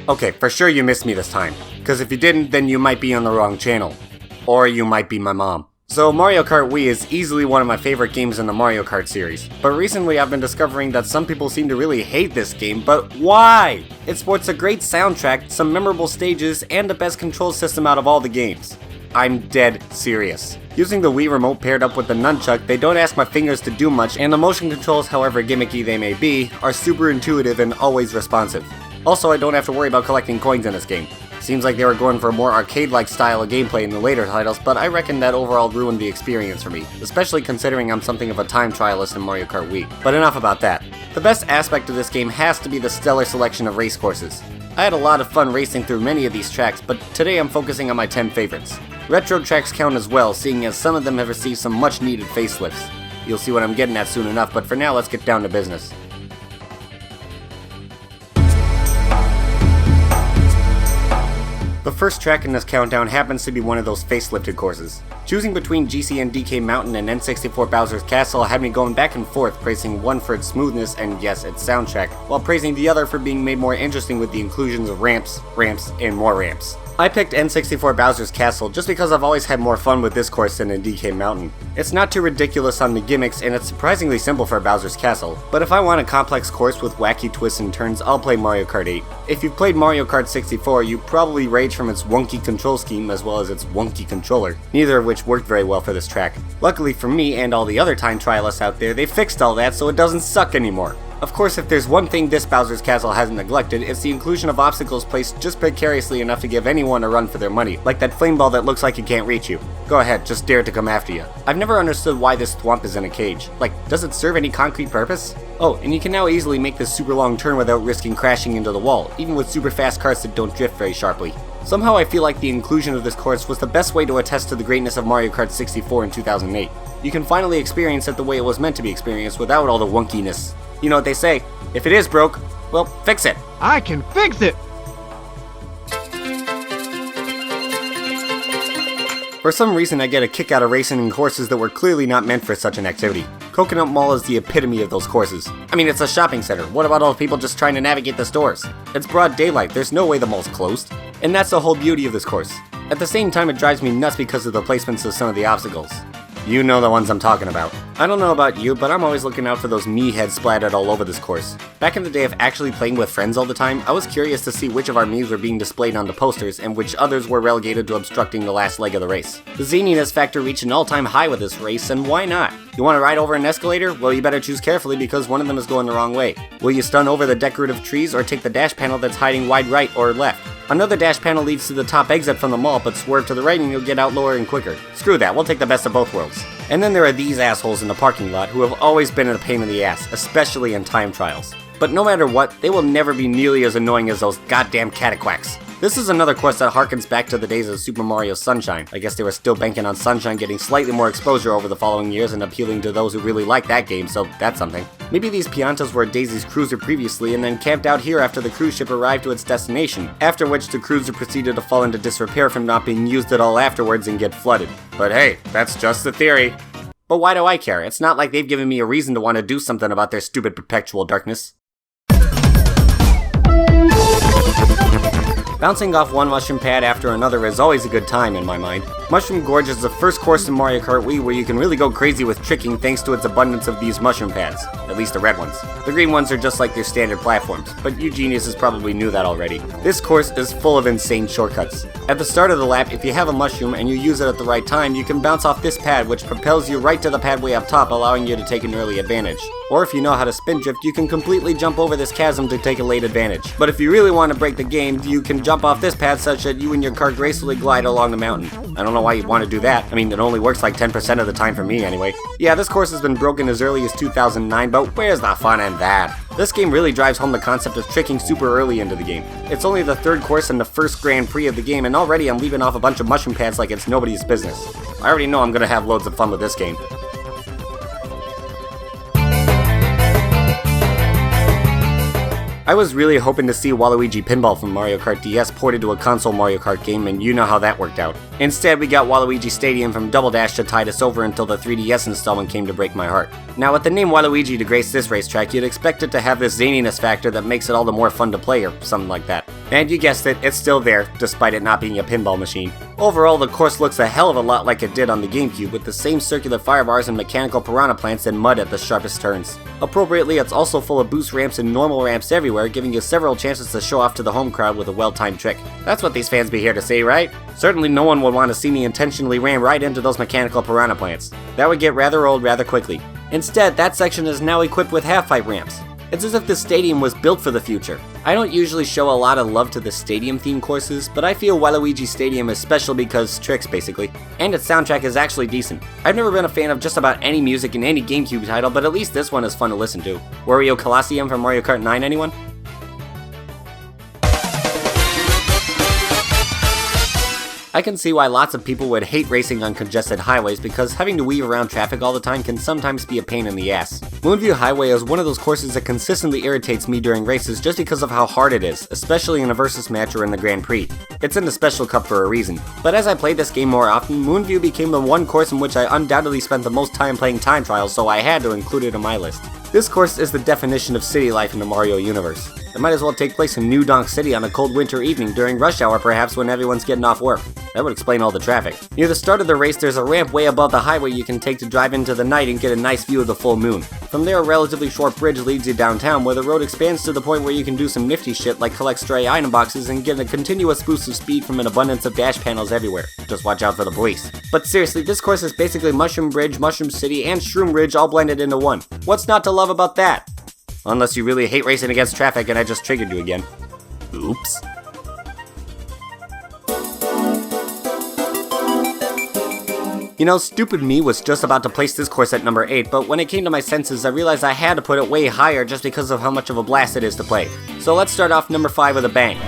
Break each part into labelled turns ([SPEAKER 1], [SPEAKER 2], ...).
[SPEAKER 1] Okay, for sure you missed me this time, because if you didn't, then you might be on the wrong channel. Or you might be my mom. So Mario Kart Wii is easily one of my favorite games in the Mario Kart series, but recently I've been discovering that some people seem to really hate this game, but why? It sports a great soundtrack, some memorable stages, and the best control system out of all the games. I'm dead serious. Using the Wii remote paired up with the nunchuck, they don't ask my fingers to do much, and the motion controls, however gimmicky they may be, are super intuitive and always responsive. Also, I don't have to worry about collecting coins in this game. Seems like they were going for a more arcade-like style of gameplay in the later titles, but I reckon that overall ruined the experience for me, especially considering I'm something of a time trialist in Mario Kart Wii. But enough about that. The best aspect of this game has to be the stellar selection of race courses. I had a lot of fun racing through many of these tracks, but today I'm focusing on my 10 favorites. Retro tracks count as well, seeing as some of them have received some much needed facelifts. You'll see what I'm getting at soon enough, but for now let's get down to business. The first track in this countdown happens to be one of those facelifted courses. Choosing between GCN DK Mountain and N64 Bowser's Castle had me going back and forth, praising one for its smoothness and yes, its soundtrack, while praising the other for being made more interesting with the inclusions of ramps, and more ramps. I picked N64 Bowser's Castle just because I've always had more fun with this course than in DK Mountain. It's not too ridiculous on the gimmicks and it's surprisingly simple for Bowser's Castle, but if I want a complex course with wacky twists and turns, I'll play Mario Kart 8. If you've played Mario Kart 64, you probably rage from its wonky control scheme as well as its wonky controller, neither of which worked very well for this track. Luckily for me and all the other time trialists out there, they fixed all that so it doesn't suck anymore. Of course, if there's one thing this Bowser's Castle hasn't neglected, it's the inclusion of obstacles placed just precariously enough to give anyone a run for their money, like that flame ball that looks like it can't reach you. Go ahead, just dare it to come after you. I've never understood why this thwomp is in a cage. Like, does it serve any concrete purpose? Oh, and you can now easily make this super long turn without risking crashing into the wall, even with super fast karts that don't drift very sharply. Somehow I feel like the inclusion of this course was the best way to attest to the greatness of Mario Kart 64 in 2008. You can finally experience it the way it was meant to be experienced without all the wonkiness. You know what they say, if it is broke, well, fix it.
[SPEAKER 2] I can fix it!
[SPEAKER 1] For some reason I get a kick out of racing in courses that were clearly not meant for such an activity. Coconut Mall is the epitome of those courses. I mean, it's a shopping center. What about all the people just trying to navigate the stores? It's broad daylight, there's no way the mall's closed. And that's the whole beauty of this course. At the same time, it drives me nuts because of the placements of some of the obstacles. You know the ones I'm talking about. I don't know about you, but I'm always looking out for those me heads splattered all over this course. Back in the day of actually playing with friends all the time, I was curious to see which of our me's were being displayed on the posters and which others were relegated to obstructing the last leg of the race. The zaniness factor reached an all-time high with this race, and why not? You want to ride over an escalator? Well, you better choose carefully because one of them is going the wrong way. Will you stun over the decorative trees or take the dash panel that's hiding wide right or left? Another dash panel leads to the top exit from the mall, but swerve to the right and you'll get out lower and quicker. Screw that, we'll take the best of both worlds. And then there are these assholes in the parking lot who have always been a pain in the ass, especially in time trials. But no matter what, they will never be nearly as annoying as those goddamn cataquacks. This is another course that harkens back to the days of Super Mario Sunshine. I guess they were still banking on Sunshine getting slightly more exposure over the following years and appealing to those who really like that game, so that's something. Maybe these Piantas were Daisy's cruiser previously and then camped out here after the cruise ship arrived to its destination, after which the cruiser proceeded to fall into disrepair from not being used at all afterwards and get flooded. But hey, that's just the theory. But why do I care? It's not like they've given me a reason to want to do something about their stupid perpetual darkness. Bouncing off one mushroom pad after another is always a good time in my mind. Mushroom Gorge is the first course in Mario Kart Wii where you can really go crazy with tricking thanks to its abundance of these mushroom pads, at least the red ones. The green ones are just like their standard platforms, but you geniuses probably knew that already. This course is full of insane shortcuts. At the start of the lap, if you have a mushroom and you use it at the right time, you can bounce off this pad which propels you right to the pad way up top, allowing you to take an early advantage. Or if you know how to spin drift, you can completely jump over this chasm to take a late advantage. But if you really want to break the game, you can jump off this pad such that you and your car gracefully glide along the mountain. I don't know why you'd want to do that. I mean, it only works like 10% of the time for me anyway. Yeah, this course has been broken as early as 2009, but where's the fun in that? This game really drives home the concept of tricking super early into the game. It's only the third course and the first Grand Prix of the game, and already I'm leaving off a bunch of mushroom pads like it's nobody's business. I already know I'm gonna have loads of fun with this game. I was really hoping to see Waluigi Pinball from Mario Kart DS ported to a console Mario Kart game, and you know how that worked out. Instead, we got Waluigi Stadium from Double Dash to tide us over until the 3DS installment came to break my heart. Now, with the name Waluigi to grace this racetrack, you'd expect it to have this zaniness factor that makes it all the more fun to play, or something like that. And you guessed it, it's still there, despite it not being a pinball machine. Overall, the course looks a hell of a lot like it did on the GameCube, with the same circular fire bars and mechanical piranha plants and mud at the sharpest turns. Appropriately, it's also full of boost ramps and normal ramps everywhere, giving you several chances to show off to the home crowd with a well-timed trick. That's what these fans be here to say, right? Certainly no one would want to see me intentionally ram right into those mechanical piranha plants. That would get rather old rather quickly. Instead, that section is now equipped with half-pipe ramps. It's as if the stadium was built for the future. I don't usually show a lot of love to the stadium-themed courses, but I feel Waluigi Stadium is special because tricks, basically. And its soundtrack is actually decent. I've never been a fan of just about any music in any GameCube title, but at least this one is fun to listen to. Wario Colosseum from Mario Kart 9, anyone? I can see why lots of people would hate racing on congested highways because having to weave around traffic all the time can sometimes be a pain in the ass. Moonview Highway is one of those courses that consistently irritates me during races just because of how hard it is, especially in a versus match or in the Grand Prix. It's in the Special Cup for a reason. But as I played this game more often, Moonview became the one course in which I undoubtedly spent the most time playing time trials, so I had to include it in my list. This course is the definition of city life in the Mario universe. It might as well take place in New Donk City on a cold winter evening during rush hour perhaps when everyone's getting off work. That would explain all the traffic. Near the start of the race there's a ramp way above the highway you can take to drive into the night and get a nice view of the full moon. From there a relatively short bridge leads you downtown where the road expands to the point where you can do some nifty shit like collect stray item boxes and get a continuous boost of speed from an abundance of dash panels everywhere. Just watch out for the police. But seriously, this course is basically Mushroom Bridge, Mushroom City, and Shroom Ridge all blended into one. What's not to love about that? Unless you really hate racing against traffic and I just triggered you again. Oops. You know, stupid me was just about to place this course at number 8, but when it came to my senses, I realized I had to put it way higher just because of how much of a blast it is to play. So let's start off number 5 with a bang.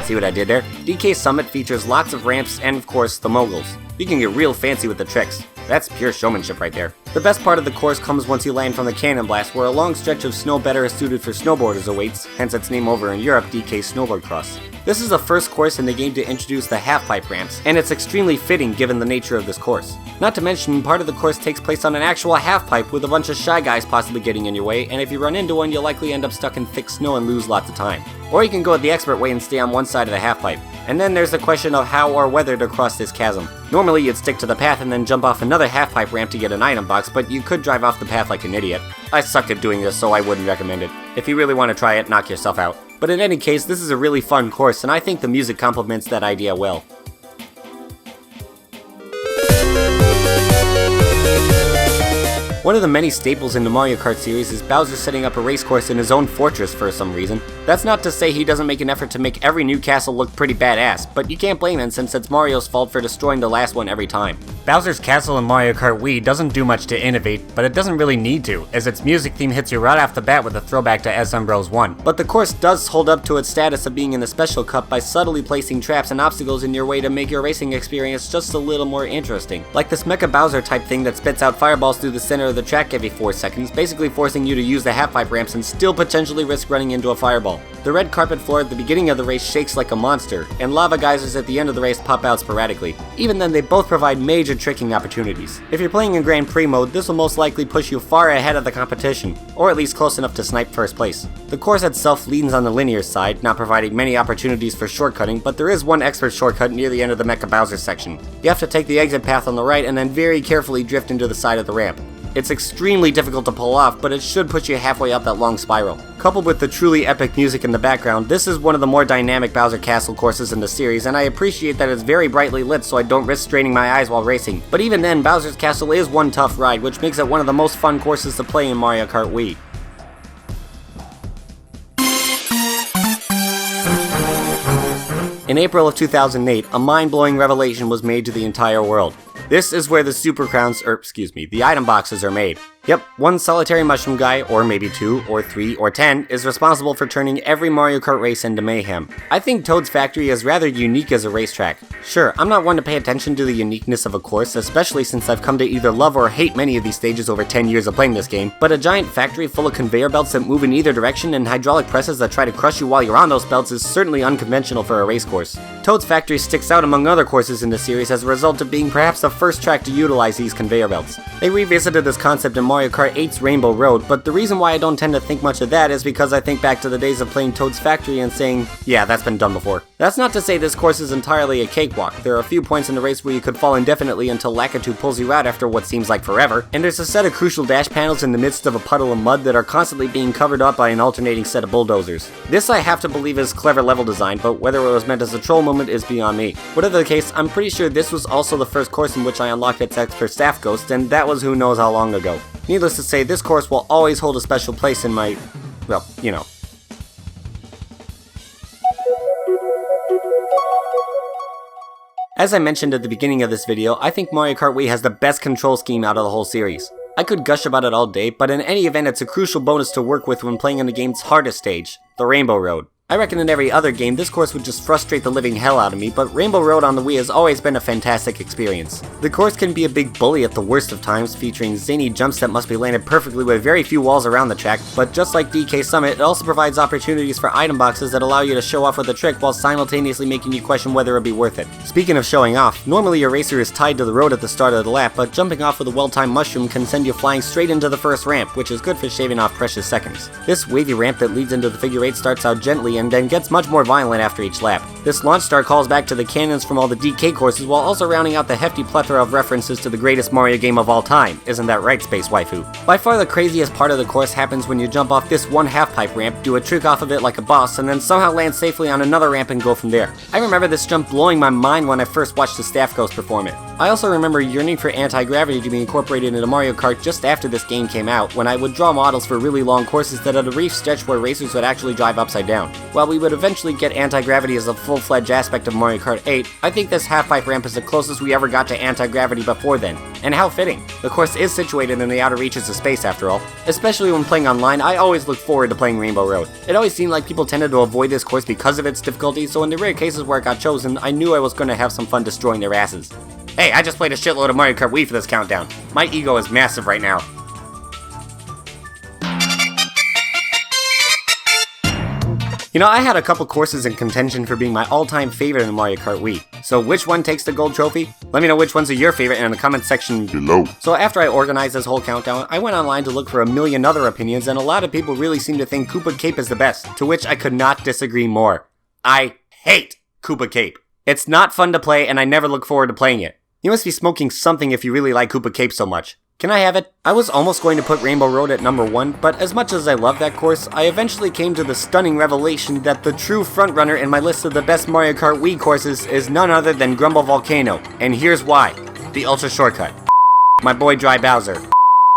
[SPEAKER 1] See what I did there? DK Summit features lots of ramps and, of course, the moguls. You can get real fancy with the tricks. That's pure showmanship right there. The best part of the course comes once you land from the cannon blast, where a long stretch of snow better suited for snowboarders awaits, hence its name over in Europe, DK Snowboard Cross. This is the first course in the game to introduce the half-pipe ramps, and it's extremely fitting given the nature of this course. Not to mention, part of the course takes place on an actual half-pipe with a bunch of shy guys possibly getting in your way, and if you run into one, you'll likely end up stuck in thick snow and lose lots of time. Or you can go the expert way and stay on one side of the half-pipe. And then there's the question of how or whether to cross this chasm. Normally you'd stick to the path and then jump off another half-pipe ramp to get an item box, but you could drive off the path like an idiot. I suck at doing this, so I wouldn't recommend it. If you really want to try it, knock yourself out. But in any case, this is a really fun course, and I think the music complements that idea well. One of the many staples in the Mario Kart series is Bowser setting up a race course in his own fortress for some reason. That's not to say he doesn't make an effort to make every new castle look pretty badass, but you can't blame him since it's Mario's fault for destroying the last one every time. Bowser's castle in Mario Kart Wii doesn't do much to innovate, but it doesn't really need to, as its music theme hits you right off the bat with a throwback to SM Bros 1. But the course does hold up to its status of being in the Special Cup by subtly placing traps and obstacles in your way to make your racing experience just a little more interesting. Like this Mecha Bowser type thing that spits out fireballs through the center of the track every 4 seconds, basically forcing you to use the half-pipe ramps and still potentially risk running into a fireball. The red carpet floor at the beginning of the race shakes like a monster, and lava geysers at the end of the race pop out sporadically. Even then, they both provide major tricking opportunities. If you're playing in Grand Prix mode, this will most likely push you far ahead of the competition, or at least close enough to snipe first place. The course itself leans on the linear side, not providing many opportunities for shortcutting, but there is one expert shortcut near the end of the Mecha Bowser section. You have to take the exit path on the right and then very carefully drift into the side of the ramp. It's extremely difficult to pull off, but it should put you halfway up that long spiral. Coupled with the truly epic music in the background, this is one of the more dynamic Bowser Castle courses in the series, and I appreciate that it's very brightly lit so I don't risk straining my eyes while racing. But even then, Bowser's Castle is one tough ride, which makes it one of the most fun courses to play in Mario Kart Wii. In April of 2008, a mind-blowing revelation was made to the entire world. This is where the the item boxes are made. Yep, one solitary mushroom guy, or maybe 2, or 3, or 10, is responsible for turning every Mario Kart race into mayhem. I think Toad's Factory is rather unique as a racetrack. Sure, I'm not one to pay attention to the uniqueness of a course, especially since I've come to either love or hate many of these stages over 10 years of playing this game, but a giant factory full of conveyor belts that move in either direction and hydraulic presses that try to crush you while you're on those belts is certainly unconventional for a race course. Toad's Factory sticks out among other courses in the series as a result of being perhaps the first track to utilize these conveyor belts. They revisited this concept in Mario Kart 8's Rainbow Road, but the reason why I don't tend to think much of that is because I think back to the days of playing Toad's Factory and saying, yeah, that's been done before. That's not to say this course is entirely a cakewalk. There are a few points in the race where you could fall indefinitely until Lakitu pulls you out after what seems like forever, and there's a set of crucial dash panels in the midst of a puddle of mud that are constantly being covered up by an alternating set of bulldozers. This I have to believe is clever level design, but whether it was meant as a troll moment is beyond me. Whatever the case, I'm pretty sure this was also the first course in which I unlocked its expert staff ghost, and that was who knows how long ago. Needless to say, this course will always hold a special place in my, well, you know. As I mentioned at the beginning of this video, I think Mario Kart Wii has the best control scheme out of the whole series. I could gush about it all day, but in any event it's a crucial bonus to work with when playing on the game's hardest stage, the Rainbow Road. I reckon in every other game this course would just frustrate the living hell out of me, but Rainbow Road on the Wii has always been a fantastic experience. The course can be a big bully at the worst of times, featuring zany jumps that must be landed perfectly with very few walls around the track, but just like DK Summit, it also provides opportunities for item boxes that allow you to show off with a trick while simultaneously making you question whether it'd be worth it. Speaking of showing off, normally your racer is tied to the road at the start of the lap, but jumping off with a well-timed mushroom can send you flying straight into the first ramp, which is good for shaving off precious seconds. This wavy ramp that leads into the figure 8 starts out gently and then gets much more violent after each lap. This launch star calls back to the cannons from all the DK courses while also rounding out the hefty plethora of references to the greatest Mario game of all time. Isn't that right, Space Waifu? By far the craziest part of the course happens when you jump off this one half-pipe ramp, do a trick off of it like a boss, and then somehow land safely on another ramp and go from there. I remember this jump blowing my mind when I first watched the Staff Ghost perform it. I also remember yearning for anti-gravity to be incorporated into Mario Kart just after this game came out, when I would draw models for really long courses that had a brief stretch where racers would actually drive upside down. While we would eventually get anti-gravity as a full-fledged aspect of Mario Kart 8, I think this half-pipe ramp is the closest we ever got to anti-gravity before then. And how fitting. The course is situated in the outer reaches of space after all. Especially when playing online, I always look forward to playing Rainbow Road. It always seemed like people tended to avoid this course because of its difficulty, so in the rare cases where it got chosen, I knew I was going to have some fun destroying their asses. Hey, I just played a shitload of Mario Kart Wii for this countdown. My ego is massive right now. You know, I had a couple courses in contention for being my all-time favorite in Mario Kart Wii. So which one takes the gold trophy? Let me know which ones are your favorite in the comment section below. So after I organized this whole countdown, I went online to look for a million other opinions, and a lot of people really seem to think Koopa Cape is the best, to which I could not disagree more. I hate Koopa Cape. It's not fun to play, and I never look forward to playing it. You must be smoking something if you really like Koopa Cape so much. Can I have it? I was almost going to put Rainbow Road at number 1, but as much as I love that course, I eventually came to the stunning revelation that the true frontrunner in my list of the best Mario Kart Wii courses is none other than Grumble Volcano, and here's why. The Ultra Shortcut. My boy Dry Bowser.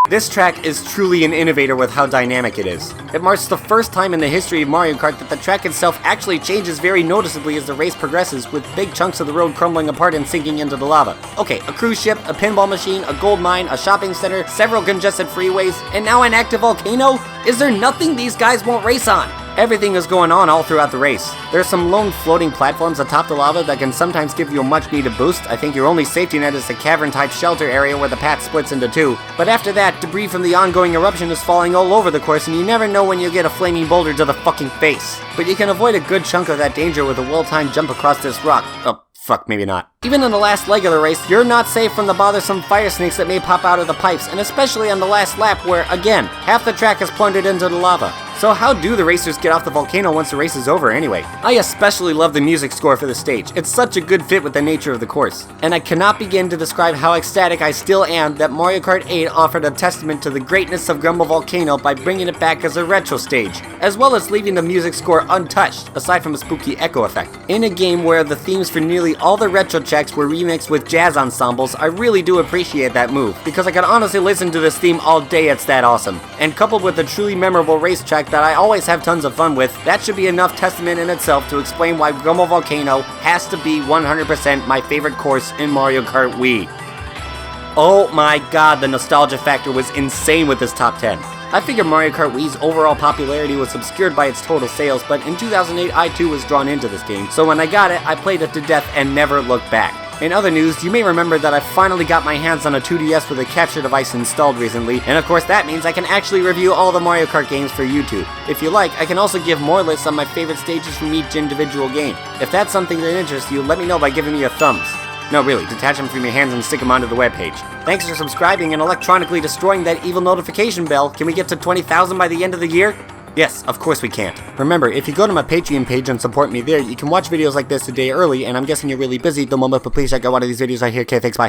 [SPEAKER 1] This track is truly an innovator with how dynamic it is. It marks the first time in the history of Mario Kart that the track itself actually changes very noticeably as the race progresses, with big chunks of the road crumbling apart and sinking into the lava. Okay, a cruise ship, a pinball machine, a gold mine, a shopping center, several congested freeways, and now an active volcano? Is there nothing these guys won't race on? Everything is going on all throughout the race. There are some lone floating platforms atop the lava that can sometimes give you a much needed boost. I think your only safety net is the cavern type shelter area where the path splits into two. But after that, debris from the ongoing eruption is falling all over the course, and you never know when you get a flaming boulder to the fucking face. But you can avoid a good chunk of that danger with a well-timed jump across this rock. Oh, fuck, maybe not. Even in the last leg of the race, you're not safe from the bothersome fire snakes that may pop out of the pipes, and especially on the last lap where, again, half the track is plundered into the lava. So how do the racers get off the volcano once the race is over anyway? I especially love the music score for the stage. It's such a good fit with the nature of the course. And I cannot begin to describe how ecstatic I still am that Mario Kart 8 offered a testament to the greatness of Grumble Volcano by bringing it back as a retro stage, as well as leaving the music score untouched, aside from a spooky echo effect. In a game where the themes for nearly all the retro tracks were remixed with jazz ensembles, I really do appreciate that move, because I could honestly listen to this theme all day, it's that awesome. And coupled with a truly memorable racetrack that I always have tons of fun with, that should be enough testament in itself to explain why Grumble Volcano has to be 100% my favorite course in Mario Kart Wii. Oh my god, the nostalgia factor was insane with this top 10. I figured Mario Kart Wii's overall popularity was obscured by its total sales, but in 2008 I too was drawn into this game, so when I got it, I played it to death and never looked back. In other news, you may remember that I finally got my hands on a 2DS with a capture device installed recently, and of course that means I can actually review all the Mario Kart games for YouTube. If you like, I can also give more lists on my favorite stages from each individual game. If that's something that interests you, let me know by giving me a thumbs. No, really, detach them from your hands and stick them onto the webpage. Thanks for subscribing and electronically destroying that evil notification bell. Can we get to 20,000 by the end of the year? Yes, of course we can't. Remember, if you go to my Patreon page and support me there, you can watch videos like this a day early, and I'm guessing you're really busy at the moment, but please check out one of these videos right here. Okay, thanks, bye.